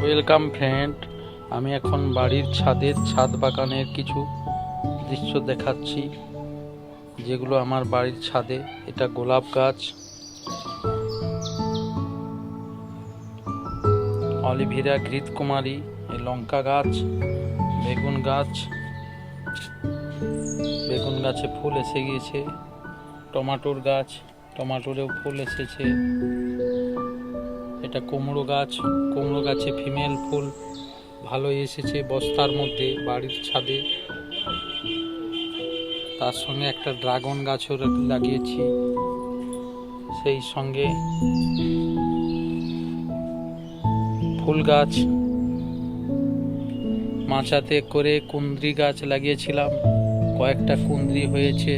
Welcome friend, আমি এখন বাড়ির ছাদ বাগানের কিছু দৃশ্য দেখাচ্ছি, যেগুলো আমার বাড়ির ছাদে। এটা গোলাপ গাছ, অলিভিরা ঘৃতকুমারী, লঙ্কা গাছ, বেগুন গাছে ফুল এসে গিয়েছে, টমাটোর গাছ, টমাটোরেও ফুল এসেছে। এটা কুমড়ো গাছে ফিমেল ফুল ভালোই এসেছে বস্তার মধ্যে বাড়ির ছাদে। তার সঙ্গে একটা ড্রাগন গাছও লাগিয়েছি, সেই সঙ্গে ফুল গাছ, মাচাতে করে কুঁদরি গাছ লাগিয়েছিলাম, কয়েকটা কুঁদরি হয়েছে।